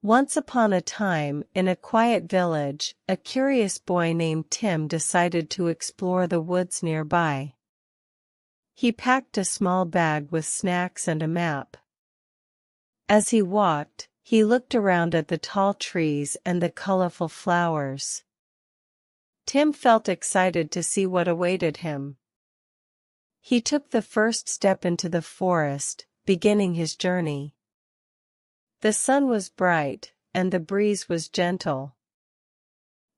Once upon a time, in a quiet village, a curious boy named Tim decided to explore the woods nearby. He packed a small bag with snacks and a map. As he walked, he looked around at the tall trees and the colorful flowers. Tim felt excited to see what awaited him. He took the first step into the forest, beginning his journey. The sun was bright, and the breeze was gentle.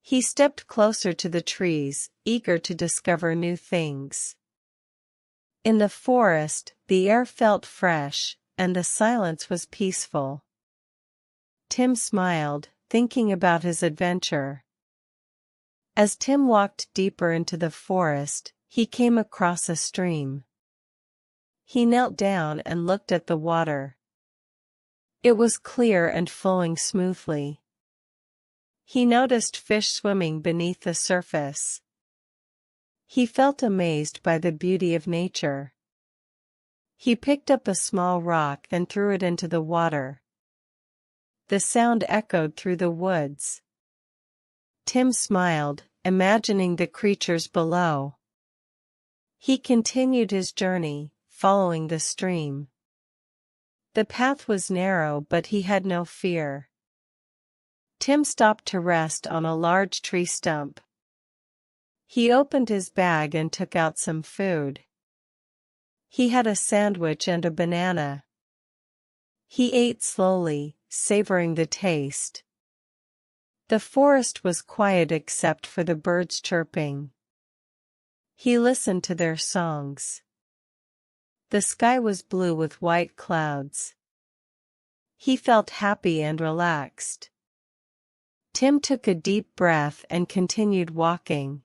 He stepped closer to the trees, eager to discover new things. In the forest, the air felt fresh, and the silence was peaceful. Tim smiled, thinking about his adventure. As Tim walked deeper into the forest, he came across a stream. He knelt down and looked at the water. It was clear and flowing smoothly. He noticed fish swimming beneath the surface. He felt amazed by the beauty of nature. He picked up a small rock and threw it into the water. The sound echoed through the woods. Tim smiled, imagining the creatures below. He continued his journey, following the stream. The path was narrow, but he had no fear. Tim stopped to rest on a large tree stump. He opened his bag and took out some food. He had a sandwich and a banana. He ate slowly, savoring the taste. The forest was quiet except for the birds chirping. He listened to their songs. The sky was blue with white clouds. He felt happy and relaxed. Tim took a deep breath and continued walking.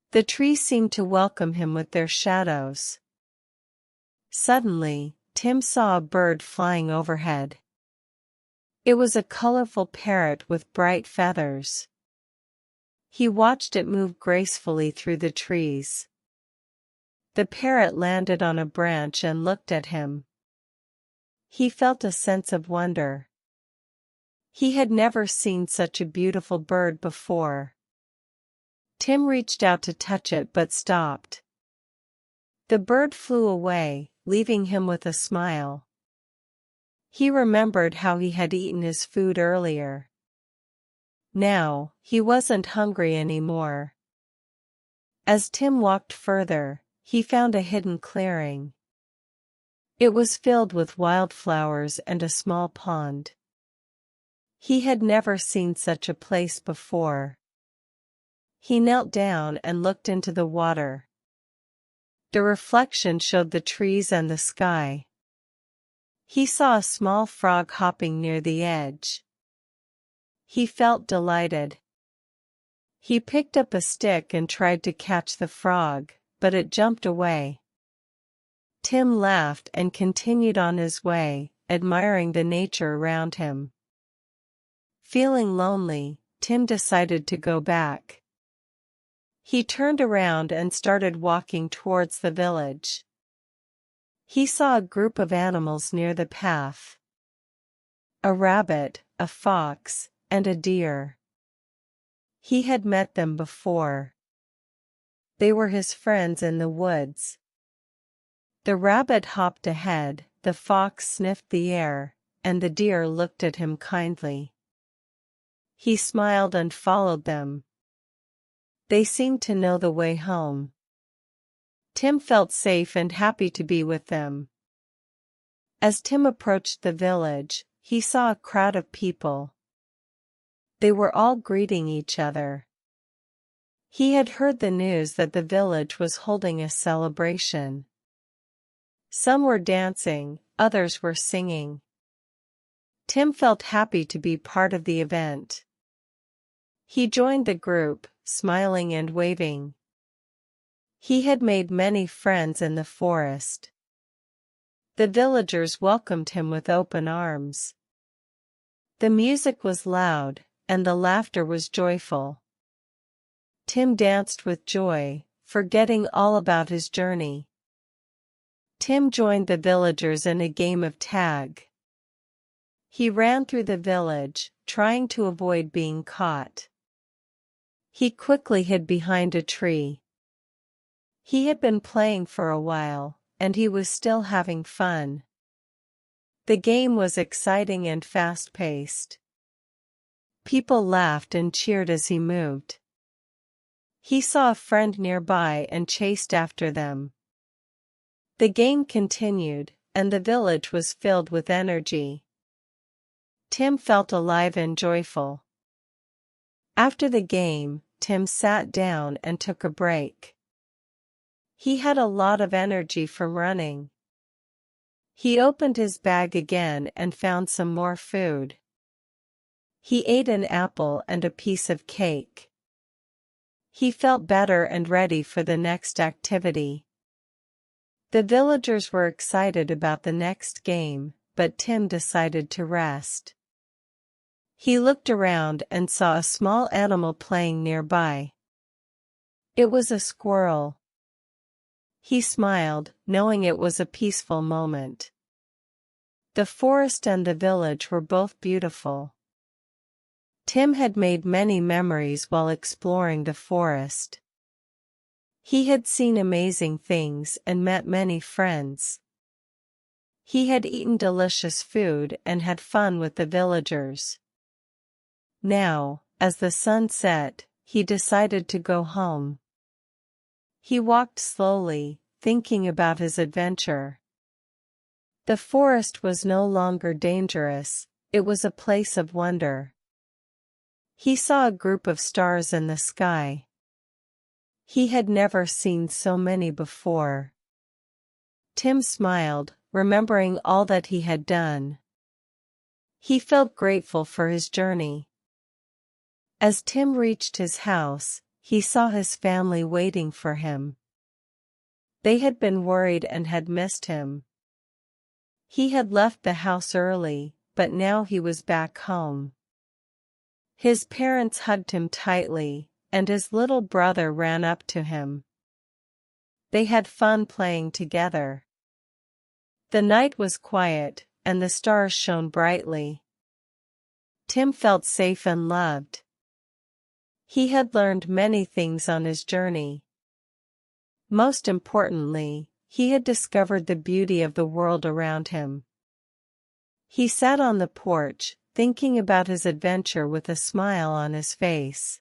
The trees seemed to welcome him with their shadows. Suddenly, Tim saw a bird flying overhead. It was a colorful parrot with bright feathers. He watched it move gracefully through the trees. The parrot landed on a branch and looked at him. He felt a sense of wonder. He had never seen such a beautiful bird before. Tim reached out to touch it but stopped. The bird flew away, leaving him with a smile. He remembered how he had eaten his food earlier. Now, he wasn't hungry anymore. As Tim walked further, he found a hidden clearing. It was filled with wildflowers and a small pond. He had never seen such a place before. He knelt down and looked into the water. The reflection showed the trees and the sky. He saw a small frog hopping near the edge. He felt delighted. He picked up a stick and tried to catch the frog, but it jumped away. Tim laughed and continued on his way, admiring the nature around him. Feeling lonely, Tim decided to go back. He turned around and started walking towards the village. He saw a group of animals near the path. A rabbit, a fox, and a deer. He had met them before. They were his friends in the woods. The rabbit hopped ahead, the fox sniffed the air, and the deer looked at him kindly. He smiled and followed them. They seemed to know the way home. Tim felt safe and happy to be with them. As Tim approached the village, he saw a crowd of people. They were all greeting each other. He had heard the news that the village was holding a celebration. Some were dancing, others were singing. Tim felt happy to be part of the event. He joined the group, smiling and waving. He had made many friends in the forest. The villagers welcomed him with open arms. The music was loud, and the laughter was joyful. Tim danced with joy, forgetting all about his journey. Tim joined the villagers in a game of tag. He ran through the village, trying to avoid being caught. He quickly hid behind a tree. He had been playing for a while, and he was still having fun. The game was exciting and fast-paced. People laughed and cheered as he moved. He saw a friend nearby and chased after them. The game continued, and the village was filled with energy. Tim felt alive and joyful. After the game, Tim sat down and took a break. He had a lot of energy from running. He opened his bag again and found some more food. He ate an apple and a piece of cake. He felt better and ready for the next activity. The villagers were excited about the next game, but Tim decided to rest. He looked around and saw a small animal playing nearby. It was a squirrel. He smiled, knowing it was a peaceful moment. The forest and the village were both beautiful. Tim had made many memories while exploring the forest. He had seen amazing things and met many friends. He had eaten delicious food and had fun with the villagers. Now, as the sun set, he decided to go home. He walked slowly, thinking about his adventure. The forest was no longer dangerous, it was a place of wonder. He saw a group of stars in the sky. He had never seen so many before. Tim smiled, remembering all that he had done. He felt grateful for his journey. As Tim reached his house, he saw his family waiting for him. They had been worried and had missed him. He had left the house early, but now he was back home. His parents hugged him tightly, and his little brother ran up to him. They had fun playing together. The night was quiet, and the stars shone brightly. Tim felt safe and loved. He had learned many things on his journey. Most importantly, he had discovered the beauty of the world around him. He sat on the porch, thinking about his adventure with a smile on his face.